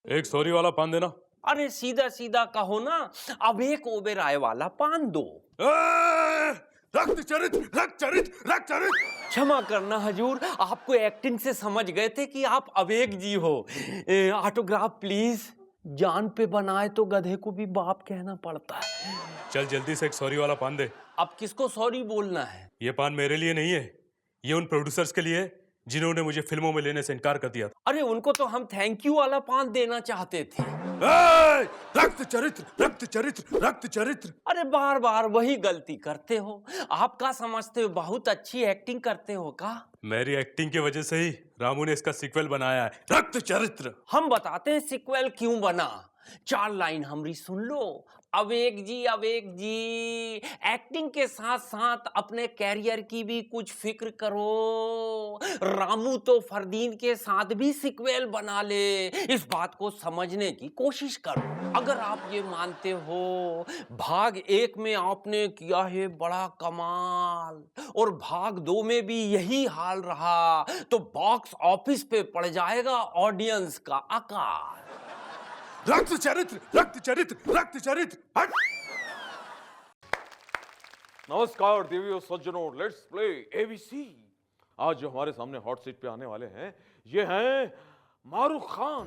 एक सॉरी वाला पान देना। अरे सीधा सीधा कहो ना, अब एक ओबेराय वाला पान दो। रक्त चरित्र, रक्त चरित्र, रक्त चरित्र। क्षमा करना हजूर, आपको एक्टिंग से समझ गए थे कि आप अवेक जी हो। Autograph please. जान पे बनाए तो गधे को भी बाप कहना पड़ता है। चल जल्दी से एक सॉरी वाला पान दे। अब किसको सॉरी बोलना है? ये पान मेरे लिए नहीं है, ये उन प्रोड्यूसर्स के लिए है जिन्होंने मुझे फिल्मों में लेने से इनकार कर दिया था। अरे उनको तो हम थैंक यू वाला पान देना चाहते थे। रक्त चरित्र, रक्त चरित्र, रक्त चरित्र। अरे बार बार वही गलती करते हो। आप क्या समझते हो, बहुत अच्छी एक्टिंग करते हो का? मेरी एक्टिंग की वजह से ही रामू ने इसका सीक्वल बनाया है, रक्त चरित्र। हम बताते हैं सीक्वल क्यों बना। 4 लाइन हमारी सुन लो। अवेक जी, एक्टिंग के साथ साथ अपने कैरियर की भी कुछ फिक्र करो। रामू तो फरदीन के साथ भी सीक्वल बना ले, इस बात को समझने की कोशिश करो। अगर आप ये मानते हो भाग 1 में आपने किया है बड़ा कमाल और भाग 2 में भी यही हाल रहा, तो बॉक्स ऑफिस पे पड़ जाएगा ऑडियंस का आकार। रक्त चरित्र, रक्त चरित्र, रक्त चरित्र। हट। नमस्कार देवियों सज्जनों, लेट्स प्ले एबीसी। आज जो हमारे सामने हॉट सीट पे आने वाले हैं, ये हैं Marukh Khan.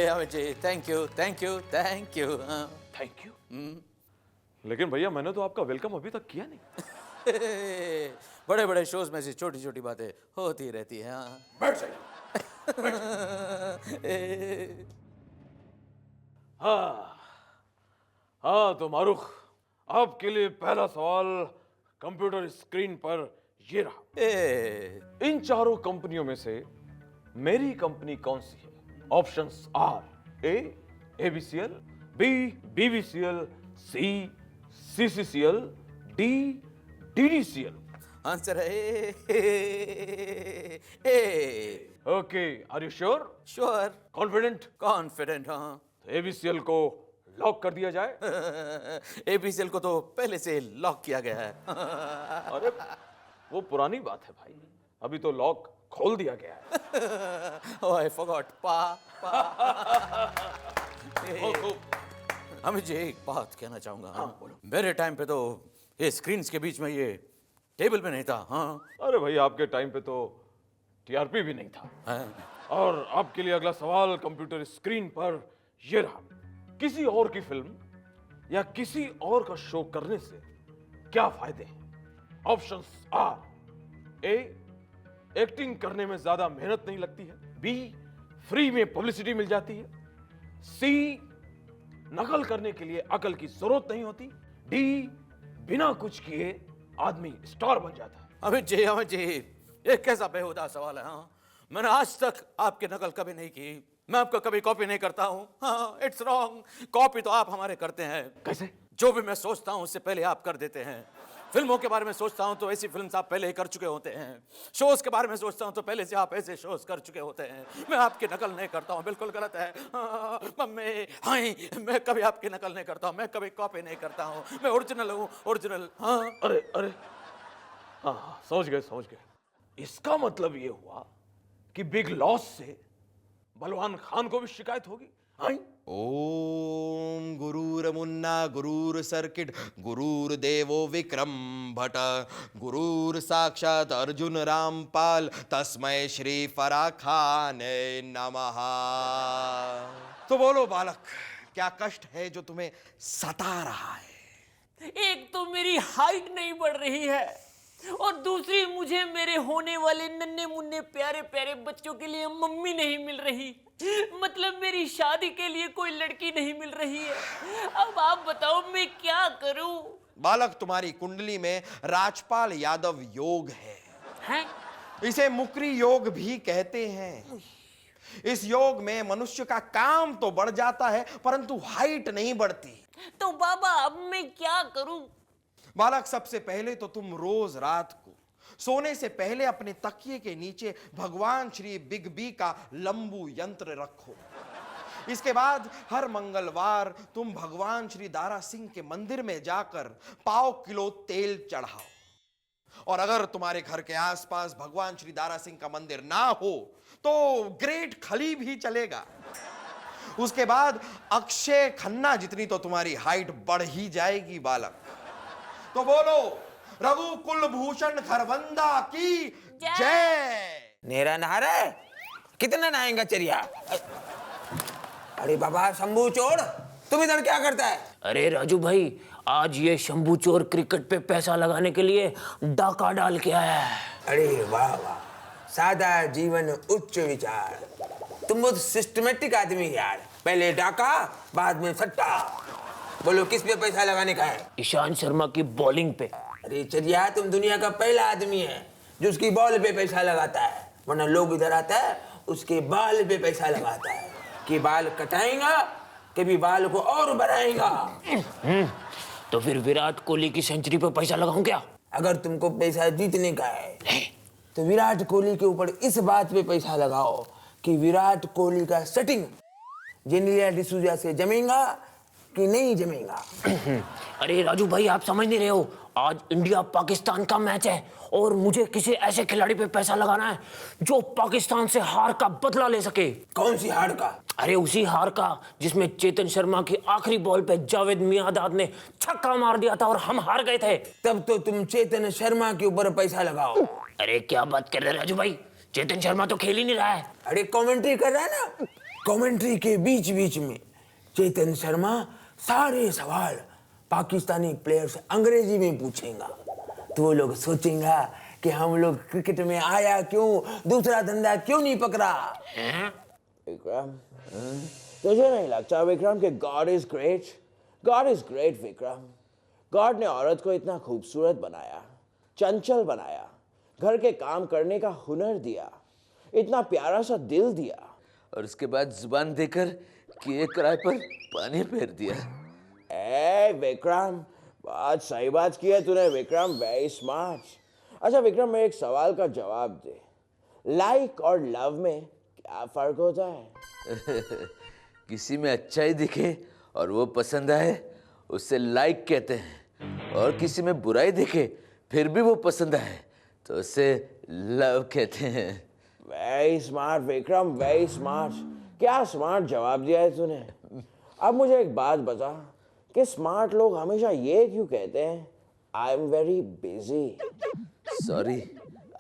Amit ji, thank you thank you thank you. Thank you. लेकिन भैया मैंने तो आपका वेलकम अभी तक किया नहीं। बड़े बड़े शोज में से छोटी छोटी बातें होती रहती हैं। हाँ। बैठ जाइए। हाँ तो मारूख, आपके लिए पहला सवाल कंप्यूटर स्क्रीन पर ये रहा। इन चारों कंपनियों में से मेरी कंपनी कौन सी है? Options are A ABCL, B BVCL, C CCCL, D DDCL. Answer है A. Okay, are you sure? Sure, confident? Confident. हाँ। एबीसीएल को लॉक कर दिया जाए? एबीसीएल को तो पहले से लॉक किया गया है। अरे वो पुरानी बात है भाई, अभी तो लॉक खोल दिया गया है। ओह आई फॉरगॉट। अमित जी, एक बात कहना चाहूंगा। हाँ, बोलो। मेरे टाइम पे तो ये स्क्रीन्स के बीच में ये टेबल पे नहीं था। हाँ। अरे भाई आपके टाइम पे तो टीआरपी भी नहीं था। हाँ। और आपके लिए अगला सवाल कंप्यूटर स्क्रीन पर ये रहा। किसी और की फिल्म या किसी और का शो करने से क्या फायदे हैं? ऑप्शंस आर ए एक्टिंग करने में ज्यादा मेहनत नहीं लगती है, बी फ्री में पब्लिसिटी मिल जाती है, सी नकल करने के लिए अकल की जरूरत नहीं होती, डी बिना कुछ किए आदमी स्टार बन जाता है। अमित जी, ये कैसा बेहुदा सवाल है। हाँ, मैंने आज तक आपकी नकल कभी नहीं की, मैं आपका कभी कॉपी नहीं करता हूँ। हाँ, इट्स रॉन्ग। कॉपी तो आप हमारे करते हैं। कैसे? जो भी मैं सोचता हूँ उससे पहले आप कर देते हैं। फिल्मों के बारे में सोचता हूँ तो ऐसी फिल्म आप पहले ही कर चुके होते हैं। शोज के बारे में सोचता हूँ तो पहले से आप ऐसे शोज कर चुके होते हैं। मैं आपकी नकल नहीं करता हूँ, बिल्कुल गलत है। हाँ, मम्मी, हाय, मैं कभी आपकी नकल नहीं करता हूँ, मैं कभी कॉपी नहीं करता हूँ, मैं ओरिजिनल हूँ, ओरिजिनल। हाँ। अरे हाँ, समझ गए। इसका मतलब ये हुआ कि बिग लॉस से बलवान खान को भी शिकायत होगी। हाँ? ओम गुरुर मुन्ना गुरुर सर्किट गुरुर देवो विक्रम भट्ट गुरुर साक्षात अर्जुन रामपाल तस्मै श्री फराखाने नमः। तो बोलो बालक, क्या कष्ट है जो तुम्हें सता रहा है? एक तो मेरी हाइट नहीं बढ़ रही है और दूसरी मुझे मेरे होने वाले नन्हे मुन्ने प्यारे प्यारे बच्चों के लिए मम्मी नहीं मिल रही। मतलब मेरी शादी के लिए कोई लड़की नहीं मिल रही है। अब आप बताओ मैं क्या करूं? बालक, तुम्हारी कुंडली में राजपाल यादव योग है। इसे मुकरी योग भी कहते हैं। इस योग में मनुष्य का काम तो बढ़ जाता है परंतु हाइट नहीं बढ़ती। तो बाबा अब मैं क्या करूं? बालक, सबसे पहले तो तुम रोज रात को सोने से पहले अपने तकिए के नीचे भगवान श्री बिग बी का लंबू यंत्र रखो। इसके बाद हर मंगलवार तुम भगवान श्री दारा सिंह के मंदिर में जाकर पाव किलो तेल चढ़ाओ। और अगर तुम्हारे घर के आसपास भगवान श्री दारा सिंह का मंदिर ना हो तो ग्रेट खली भी चलेगा। उसके बाद अक्षय खन्ना जितनी तो तुम्हारी हाइट बढ़ ही जाएगी बालक। तो बोलो रघु कुलभूषण खरबंदा की जय। नेरा नहा रहा है? कितना नहाएगा चरिया? अरे बाबा शंभू चोर, तुम इधर क्या करता है? अरे राजू भाई, आज ये शंभू चोर क्रिकेट पे पैसा लगाने के लिए डाका डाल के आया है। अरे वाह वाह, सादा जीवन उच्च विचार। तुम बहुत सिस्टमेटिक आदमी यार। पहले डाका, बाद में सट्टा। बोलो किस पे पैसा लगाने का है? ईशांत शर्मा की बॉलिंग पे। अरे चरिया, तुम दुनिया का पहला आदमी है जो उसकी बॉल पे पैसा लगाता है, वरना लोग इधर आता है उसके बाल पे पैसा लगाता है कि बाल कटाएगा कभी बाल को और बढ़ाएगा। तो फिर विराट कोहली की सेंचुरी पे पैसा लगाऊं क्या? अगर तुमको पैसा जीतने का है तो विराट कोहली के ऊपर इस बात पे पैसा लगाओ कि विराट कोहली का सेटिंग जेनेलिया डिसूजा से जमेगा कि नहीं जमेगा। अरे राजू भाई, आप समझ नहीं रहे हो, आज इंडिया पाकिस्तान का मैच है और मुझे किसी ऐसे खिलाड़ी पे पैसा लगाना है जो पाकिस्तान से हार का बदला ले सके। कौन सी हार का? अरे उसी हार का जिसमें चेतन शर्मा की आखिरी बॉल पे जावेद मियांदाद ने छक्का मार दिया था और हम हार गए थे। तब तो तुम चेतन शर्मा के ऊपर पैसा लगाओ। अरे क्या बात कर रहे राजू भाई, चेतन शर्मा तो खेल ही नहीं रहा है। अरे कमेंट्री कर रहा है ना, कमेंट्री के बीच बीच में चेतन शर्मा सारे सवाल पाकिस्तानी प्लेयर से अंग्रेजी में पूछेगा तो वो लोग सोचेंगे कि हम लोग क्रिकेट में आया क्यों, दूसरा धंधा क्यों नहीं पकड़ा। विक्रम, तुझे नहीं लगता विक्रम कि God is great? God is great Vikram. God ने औरत को इतना खूबसूरत बनाया, चंचल बनाया, घर के काम करने का हुनर दिया, इतना प्यारा सा दिल दिया, और उसके बाद जुबान देकर किए किराए पर पानी फेर दिया। ए विक्रम, बहुत सही बात की है तूने विक्रम, वेरी स्मार्ट। अच्छा विक्रम, मैं एक सवाल का जवाब दे, लाइक और लव में क्या फर्क होता है? किसी में अच्छा ही दिखे और वो पसंद आए उससे लाइक कहते हैं, और किसी में बुराई दिखे फिर भी वो पसंद आए तो उसे लव कहते हैं। Very smart Vikram, very smart. क्या स्मार्ट जवाब दिया है तूने। अब मुझे एक बात बता कि स्मार्ट लोग हमेशा ये क्यों कहते हैं, I am very busy? Sorry,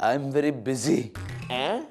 I am very busy. हैं?